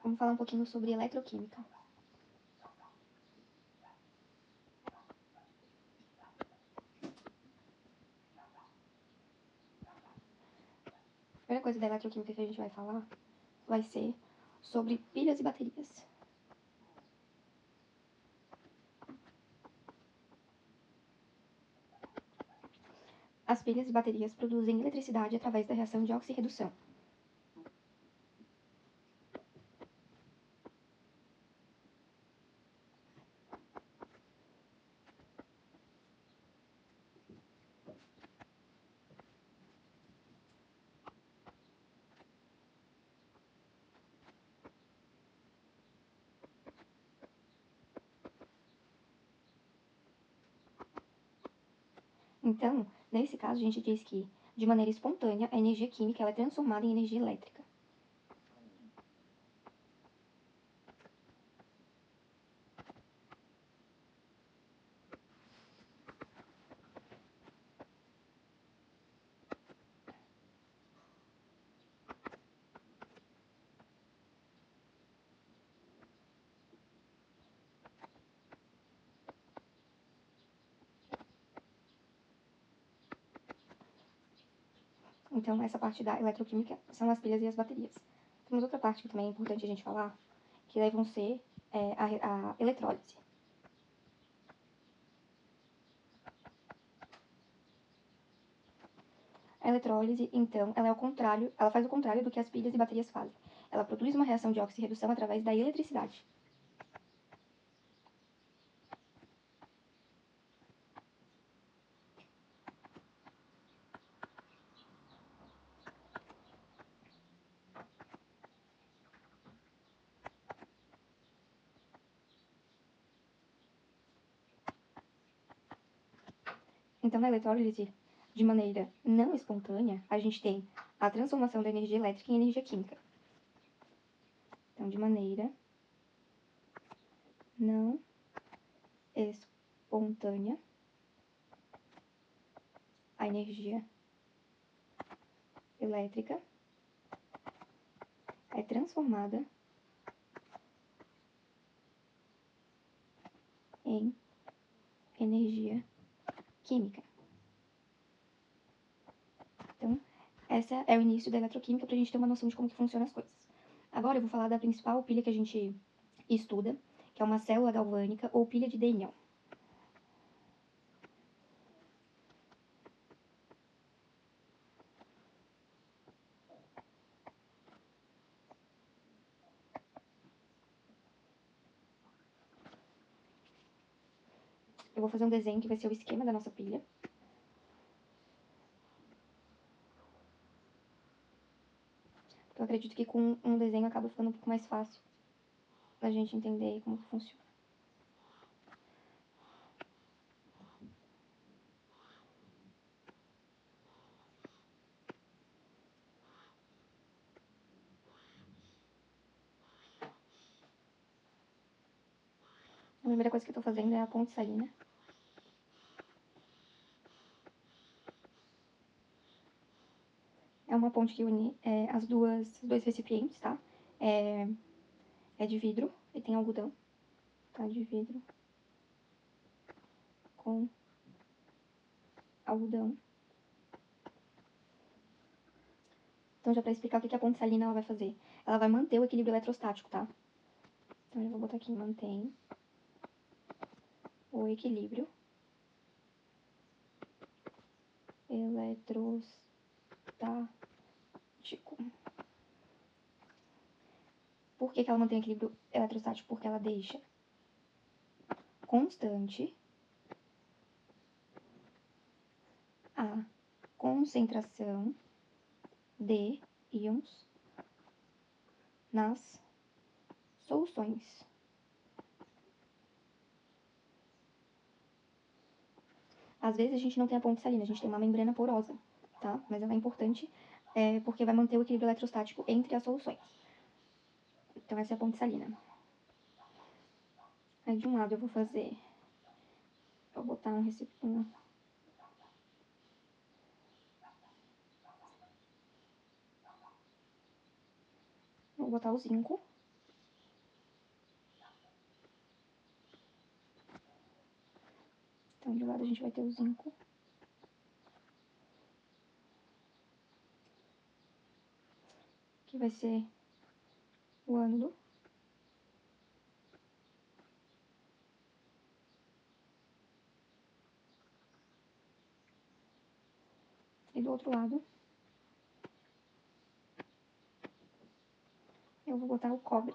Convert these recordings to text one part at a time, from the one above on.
Vamos falar um pouquinho sobre eletroquímica. A primeira coisa da eletroquímica que a gente vai falar vai ser sobre pilhas e baterias. As pilhas e baterias produzem eletricidade através da reação de oxirredução. Então, nesse caso, a gente diz que, de maneira espontânea, a energia química ela é transformada em energia elétrica. Então, essa parte da eletroquímica são as pilhas e as baterias. Temos outra parte que também é importante a gente falar, que daí vão ser a eletrólise. A eletrólise, então, ela faz o contrário do que as pilhas e baterias fazem. Ela produz uma reação de oxirredução através da eletricidade. Então, na eletrólise, de maneira não espontânea, a gente tem a transformação da energia elétrica em energia química. Então, de maneira não espontânea, a energia elétrica é transformada em energia química. Então, esse é o início da eletroquímica para a gente ter uma noção de como que funcionam as coisas. Agora eu vou falar da principal pilha que a gente estuda, que é uma célula galvânica ou pilha de D-íon. Eu vou fazer um desenho que vai ser o esquema da nossa pilha. Eu acredito que com um desenho acaba ficando um pouco mais fácil da gente entender como que funciona. A primeira coisa que eu tô fazendo é a ponte salina. É uma ponte que une os dois recipientes, tá? É de vidro e tem algodão, tá? De vidro com algodão. Então, já pra explicar o que a ponte salina ela vai fazer. Ela vai manter o equilíbrio eletrostático, tá? Então, eu vou botar aqui, mantém o equilíbrio eletrostático. Por que ela mantém o equilíbrio eletrostático? Porque ela deixa constante a concentração de íons nas soluções. Às vezes a gente não tem a ponte salina, a gente tem uma membrana porosa, tá? Mas ela é importante porque vai manter o equilíbrio eletrostático entre as soluções. Então essa é a ponte salina. Aí de um lado eu vou botar um recipiente. Vou botar o zinco. lado a gente vai ter o zinco. Que vai ser o ânodo. E do outro lado, eu vou botar o cobre.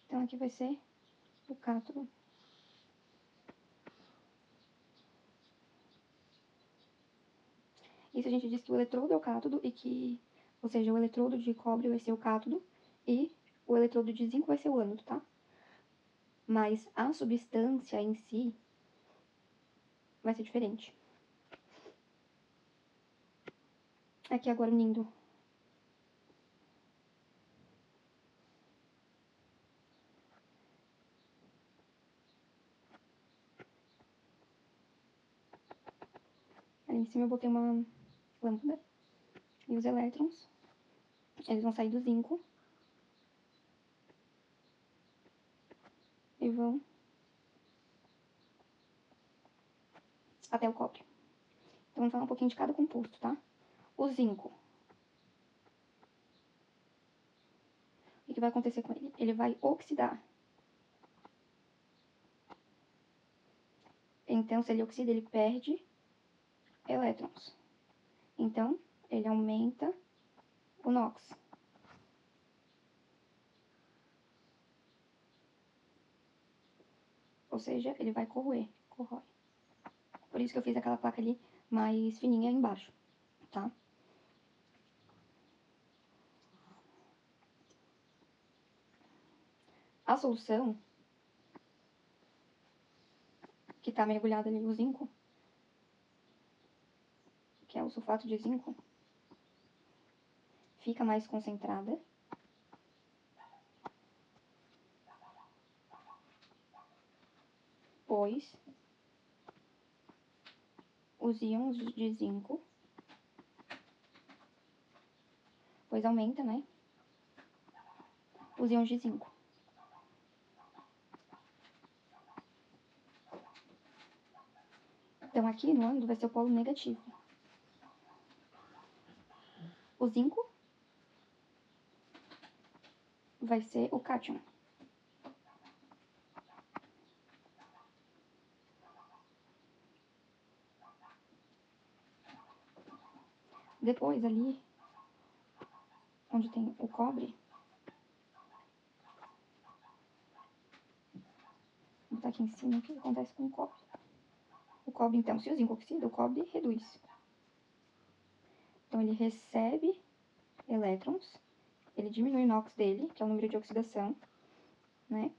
Então, aqui vai ser o cátodo. Isso a gente diz que o eletrodo é o cátodo e que, ou seja, o eletrodo de cobre vai ser o cátodo e o eletrodo de zinco vai ser o ânodo, tá? Mas a substância em si vai ser diferente. Aqui agora unindo ali em cima eu botei uma lâmpada e os elétrons, eles vão sair do zinco e vão até o cobre. Então vamos falar um pouquinho de cada composto, tá? O zinco. O que vai acontecer com ele? Ele vai oxidar. Então, se ele oxida, ele perde elétrons. Então, ele aumenta o NOx. Ou seja, ele vai corroer, corrói. Por isso que eu fiz aquela placa ali mais fininha embaixo, tá? A solução que tá mergulhada ali, o zinco, que é o sulfato de zinco, fica mais concentrada. Pois os íons de zinco, pois aumenta, né? Os íons de zinco. Então, aqui no ânodo vai ser o polo negativo. O zinco vai ser o cátion. Depois, ali, onde tem o cobre, vou botar aqui em cima o que acontece com o cobre. O cobre, então, se o zinco oxida, o cobre reduz. Então, ele recebe elétrons, ele diminui o NOx dele, que é o número de oxidação, né?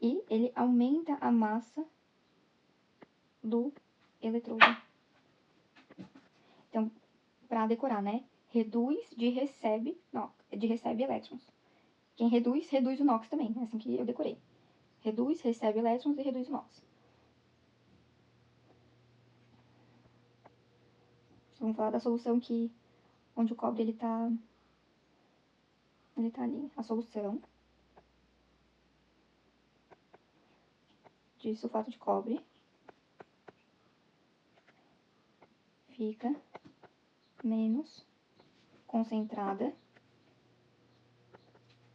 E ele aumenta a massa do eletrodo. Então, para decorar, né? Reduz de recebe, de recebe elétrons. Quem reduz, reduz o NOx também, é assim que eu decorei. Reduz, recebe elétrons e reduz o NOx. Vamos falar da solução que, onde o cobre ele tá ali, a solução de sulfato de cobre fica menos concentrada,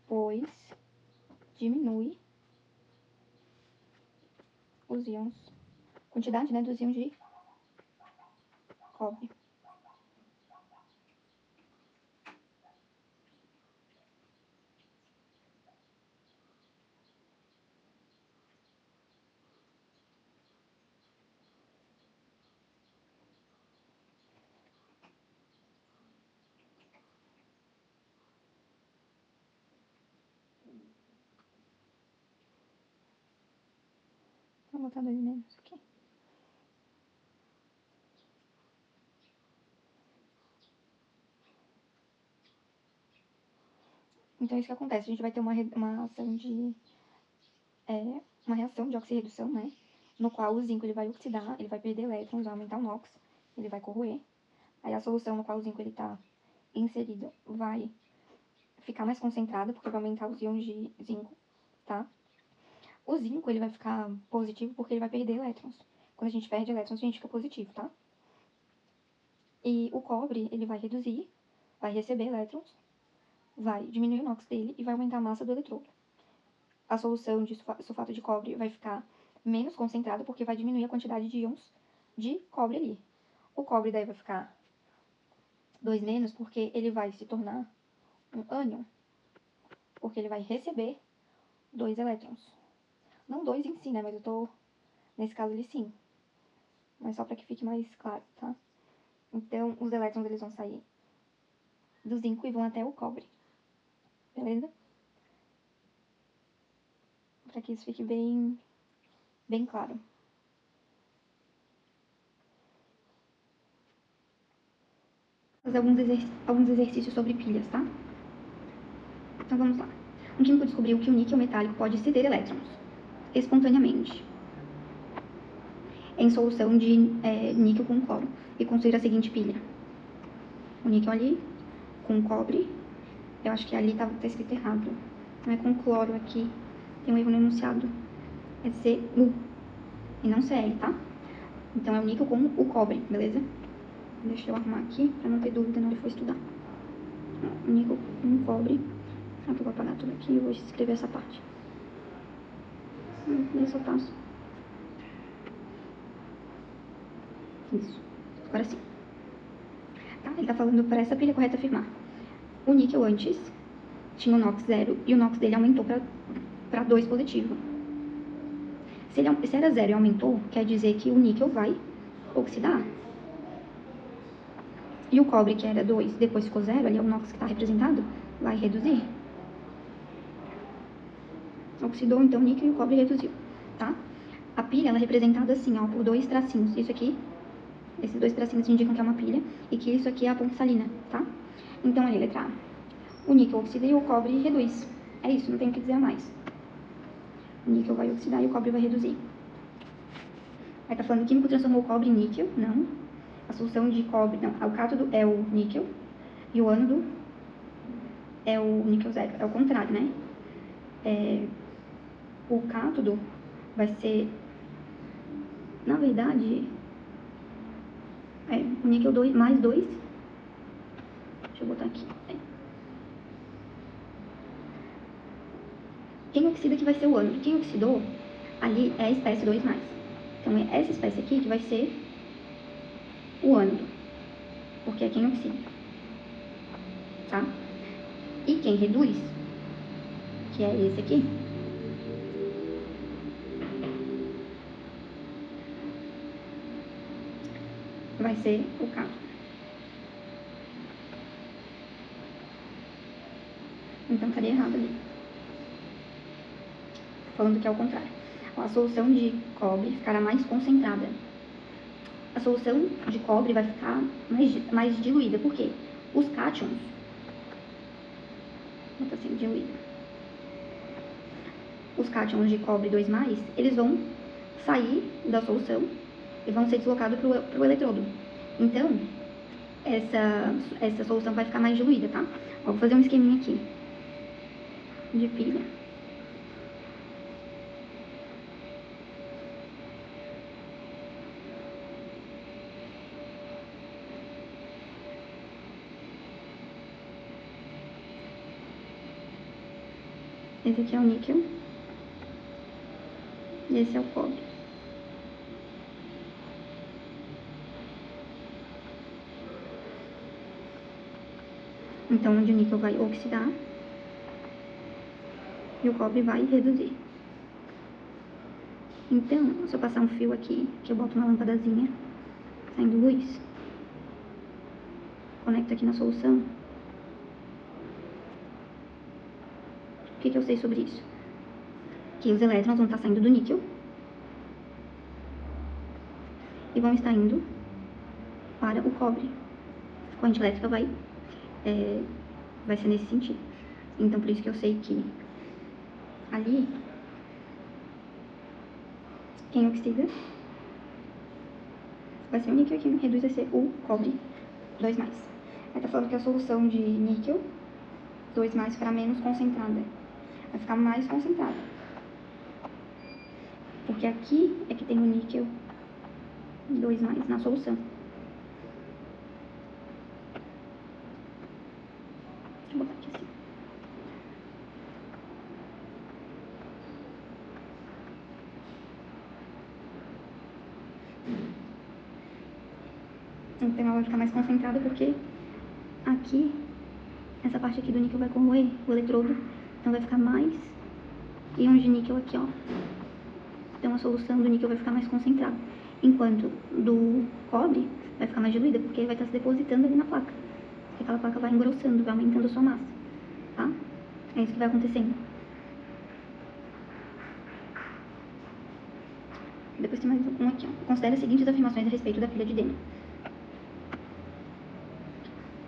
pois diminui os íons, quantidade, né, dos íons de cobre. botar 2 menos aqui. Então, isso que acontece. A gente vai ter uma ação de... uma reação de oxirredução, né? No qual o zinco ele vai oxidar, ele vai perder elétrons, vai aumentar o NOx, ele vai corroer. Aí a solução no qual o zinco ele tá inserido vai ficar mais concentrada, porque vai aumentar os íons de zinco, tá? O zinco ele vai ficar positivo porque ele vai perder elétrons. Quando a gente perde elétrons, a gente fica positivo, tá? E o cobre, ele vai reduzir, vai receber elétrons, vai diminuir o NOx dele e vai aumentar a massa do eletrodo. A solução de sulfato de cobre vai ficar menos concentrada porque vai diminuir a quantidade de íons de cobre ali. O cobre daí vai ficar 2 menos porque ele vai se tornar um ânion, porque ele vai receber 2 elétrons. Não 2 em si, né, mas eu tô, nesse caso ali sim. Mas só pra que fique mais claro, tá? Então, os elétrons eles vão sair do zinco e vão até o cobre, beleza? Pra que isso fique bem claro. Fazer alguns exercícios sobre pilhas, tá? Então vamos lá. Um químico descobriu que o níquel metálico pode ceder elétrons espontaneamente em solução de níquel com cloro e construir a seguinte pilha. O níquel ali com cobre, eu acho que ali tá escrito errado, não é com cloro aqui, tem um erro no enunciado, é Cu e não Cl, tá? Então é o níquel com o cobre, beleza? Deixa eu arrumar aqui pra não ter dúvida na hora que for estudar. O níquel com o cobre, eu vou apagar tudo aqui e vou escrever essa parte. Eu só passo. Isso. Agora sim. Tá, ele tá falando para essa pilha correta afirmar. O níquel antes tinha o NOx 0 e o NOx dele aumentou para 2 positivo. Se era 0 e aumentou, quer dizer que o níquel vai oxidar. E o cobre, que era 2, depois ficou 0, ali é o NOx que está representado, vai reduzir. Oxidou, então, o níquel e o cobre reduziu, tá? A pilha, ela é representada assim, ó, por 2 tracinhos. Isso aqui, esses 2 tracinhos indicam que é uma pilha e que isso aqui é a ponte salina, tá? Então, ali, letra A. O níquel oxida e o cobre reduz. É isso, não tem o que dizer a mais. O níquel vai oxidar e o cobre vai reduzir. Aí tá falando, o químico transformou o cobre em níquel. Não. A solução de cobre, não. O cátodo é o níquel e o ânodo é o níquel 0. É o contrário, né? O cátodo vai ser, na verdade, o níquel 2 mais 2. Deixa eu botar aqui. Quem oxida que vai ser o ânodo. Quem oxidou ali é a espécie 2+. Então, é essa espécie aqui que vai ser o ânodo, porque é quem oxida, tá? E quem reduz, que é esse aqui, vai ser o cátodo. Então, estaria errado ali. Falando que é o contrário. A solução de cobre ficará mais concentrada. A solução de cobre vai ficar mais diluída. Por quê? Os cátions não está sendo diluída. Os cátions de cobre 2+, eles vão sair da solução e vão ser deslocados para o eletrodo. Então, essa solução vai ficar mais diluída, tá? Ó, vou fazer um esqueminha aqui de pilha. Esse aqui é o níquel. E esse é o cobre. Então, onde o níquel vai oxidar e o cobre vai reduzir. Então, se eu passar um fio aqui, que eu boto uma lâmpadazinha, saindo luz, conecto aqui na solução. O que eu sei sobre isso? Que os elétrons vão estar saindo do níquel e vão estar indo para o cobre. A corrente elétrica vai ser nesse sentido. Então, por isso que eu sei que ali, quem oxida vai ser o níquel e quem reduz vai ser o cobre 2+. Aí tá falando que a solução de níquel 2+ ficará menos concentrada. Vai ficar mais concentrada. Porque aqui é que tem o níquel 2+ na solução. Deixa eu botar aqui assim. Então ela vai ficar mais concentrada porque aqui, essa parte aqui do níquel vai corroer o eletrodo. Então vai ficar mais íons de níquel aqui, ó. Então a solução do níquel vai ficar mais concentrada. Enquanto do cobre vai ficar mais diluída, porque vai estar se depositando ali na placa. E aquela placa vai engrossando, vai aumentando a sua massa, tá? É isso que vai acontecendo. Depois tem mais um aqui, ó. Considere as seguintes afirmações a respeito da pilha de Dehn.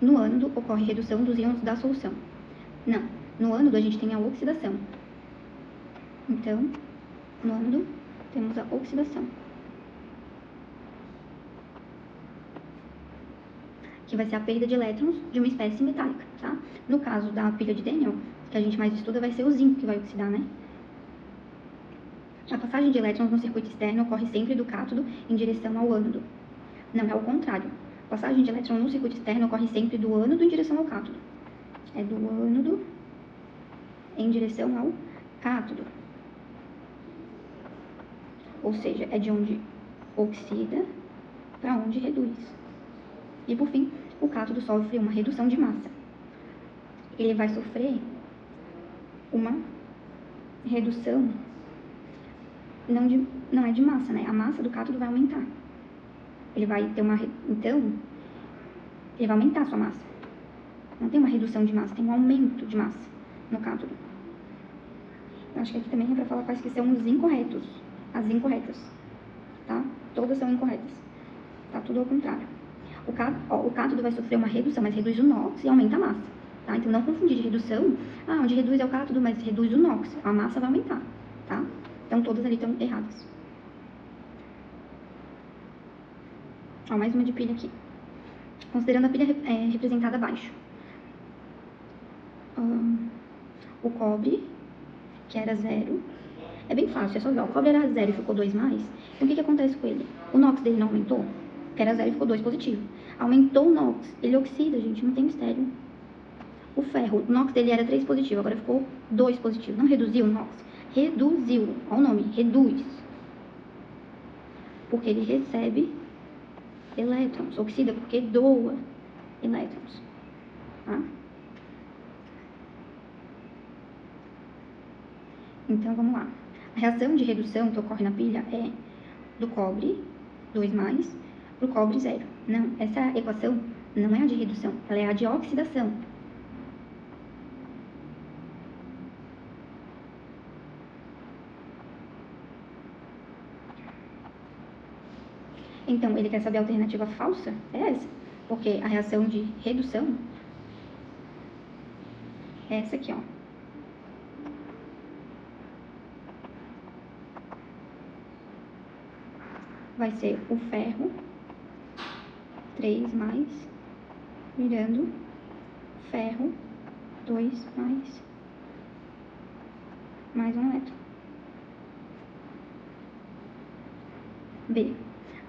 No ânodo ocorre redução dos íons da solução. Não, no ânodo a gente tem a oxidação. Então, no ânodo temos a oxidação, que vai ser a perda de elétrons de uma espécie metálica, tá? No caso da pilha de Daniell, que a gente mais estuda, vai ser o zinco que vai oxidar, né? A passagem de elétrons no circuito externo ocorre sempre do cátodo em direção ao ânodo. Não, é o contrário. A passagem de elétrons no circuito externo ocorre sempre do ânodo em direção ao cátodo. É do ânodo em direção ao cátodo. Ou seja, é de onde oxida para onde reduz. E por fim, o cátodo sofre uma redução de massa. Ele vai sofrer uma redução, não é de massa, né? A massa do cátodo vai aumentar. Ele vai ter então, ele vai aumentar a sua massa. Não tem uma redução de massa, tem um aumento de massa no cátodo. Eu acho que aqui também é para falar quais que são os incorretos. As incorretas, tá? Todas são incorretas. Tá tudo ao contrário. O cátodo vai sofrer uma redução, mas reduz o NOx e aumenta a massa, tá? Então não confundir de redução. Onde reduz é o cátodo, mas reduz o NOx. A massa vai aumentar, tá? Então todas ali estão erradas. Ó, mais uma de pilha aqui. Considerando a pilha representada abaixo. O cobre, que era 0, é bem fácil, é só ver. O cobre era 0 e ficou 2+. Então o que acontece com ele? O NOx dele não aumentou? Que era 0 e ficou 2 positivo. Aumentou o NOx, ele oxida, gente, não tem mistério. O ferro, o NOx dele era 3 positivo, agora ficou 2 positivo. Não reduziu o NOx? Reduziu. Olha o nome, reduz. Porque ele recebe elétrons. Oxida porque doa elétrons. Tá? Então, vamos lá. A reação de redução que ocorre na pilha é do cobre 2+, para o cobre 0. Não, essa equação não é a de redução, ela é a de oxidação. Então, ele quer saber a alternativa falsa? É essa. Porque a reação de redução é essa aqui, ó. Vai ser o ferro 3+, virando ferro 2+, mais um elétron. B.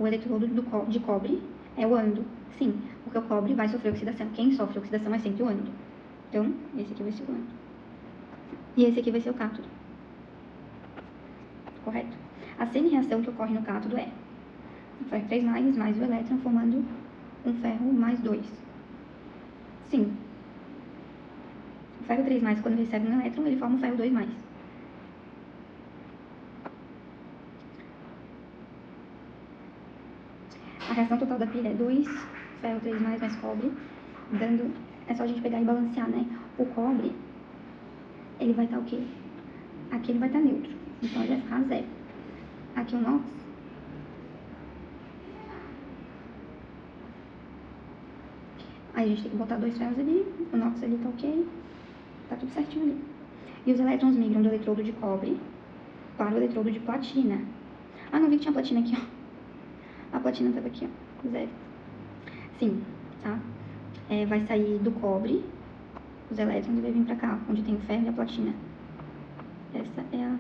O eletrodo de cobre é o ânodo. Sim, porque o cobre vai sofrer oxidação. Quem sofre oxidação é sempre o ânodo. Então, esse aqui vai ser o ânodo. E esse aqui vai ser o cátodo. Correto? A semi-reação que ocorre no cátodo é o ferro 3+, mais o elétron, formando um ferro mais 2. Sim. O ferro 3+, quando recebe um elétron, ele forma um ferro 2+. A reação total da pilha é 2 ferro 3+, mais cobre, dando... É só a gente pegar e balancear, né? O cobre, ele vai estar o quê? Aqui ele vai estar neutro, então ele vai ficar 0. Aqui o NOx Aí a gente tem que botar 2 ferros ali, o NOx ali tá ok, tá tudo certinho ali. E os elétrons migram do eletrodo de cobre para o eletrodo de platina. Ah, não vi que tinha platina aqui, ó. A platina tava aqui, ó, 0. Sim, tá? Vai sair do cobre, os elétrons, e vai vir pra cá, onde tem o ferro e a platina. Essa é a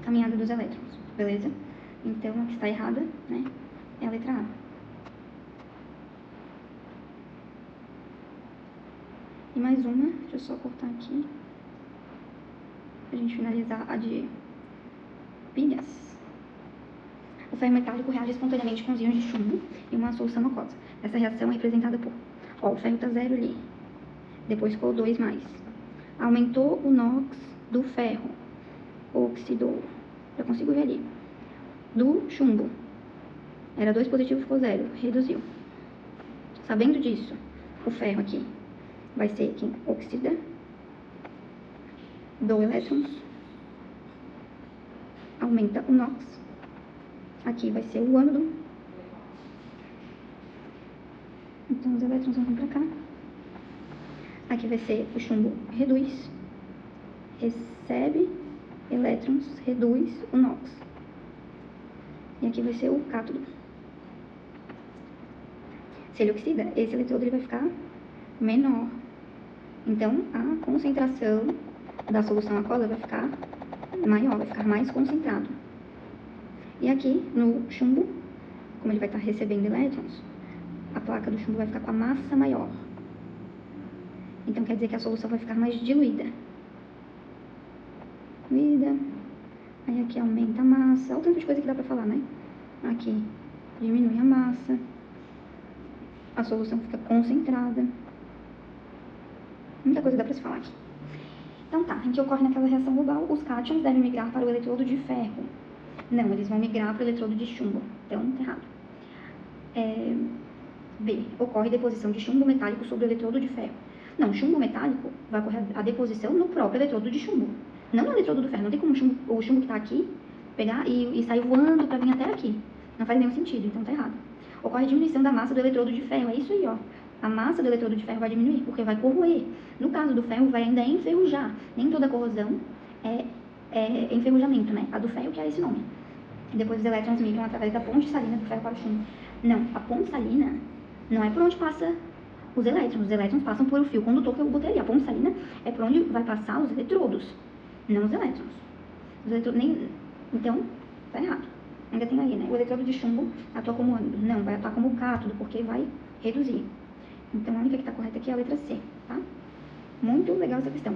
caminhada dos elétrons, beleza? Então, a que está errada, né, é a letra A. E mais uma, deixa eu só cortar aqui, pra gente finalizar a de pilhas. O ferro metálico reage espontaneamente com os íons de chumbo em uma solução aquosa. Essa reação é representada por, ó, o ferro tá 0 ali, depois ficou 2 mais. Aumentou o NOx do ferro, oxidou, já consigo ver ali. Do chumbo, era 2 positivo, ficou 0, reduziu. Sabendo disso, o ferro aqui vai ser quem oxida, do elétrons, aumenta o NOx, aqui vai ser o ânodo, então os elétrons vão vir pra cá, aqui vai ser o chumbo reduz, recebe elétrons, reduz o NOx, e aqui vai ser o cátodo. Se ele oxida, esse eletrodo ele vai ficar menor, então a concentração da solução aquosa vai ficar maior, vai ficar mais concentrado. E aqui no chumbo, como ele vai estar recebendo elétrons, a placa do chumbo vai ficar com a massa maior. Então quer dizer que a solução vai ficar mais diluída. Aí aqui aumenta a massa, olha o tanto de coisa que dá pra falar, né? Aqui diminui a massa, a solução fica concentrada. Muita coisa dá pra se falar aqui. Então tá, em que ocorre naquela reação global, os cátions devem migrar para o eletrodo de ferro. Não, eles vão migrar para o eletrodo de chumbo. Então, tá errado. B. Ocorre deposição de chumbo metálico sobre o eletrodo de ferro. Não, chumbo metálico vai ocorrer a deposição no próprio eletrodo de chumbo. Não no eletrodo do ferro. Não tem como o chumbo que tá aqui pegar e sair voando pra vir até aqui. Não faz nenhum sentido, então tá errado. Ocorre a diminuição da massa do eletrodo de ferro. É isso aí, ó. A massa do eletrodo de ferro vai diminuir, porque vai corroer. No caso do ferro, vai ainda enferrujar. Nem toda corrosão é enferrujamento, né? A do ferro que é esse nome. Depois os elétrons migram através da ponte salina do ferro para o chumbo. Não, a ponte salina não é por onde passa os elétrons passam por o fio condutor que eu botei ali. A ponte salina é por onde vai passar os eletrodos, não os elétrons. Então, tá errado. Ainda tem aí, né? O eletrodo de chumbo atua como ânodo. Não, vai atuar como cátodo, porque vai reduzir. Então, a única que tá correta aqui é a letra C, tá? Muito legal essa questão.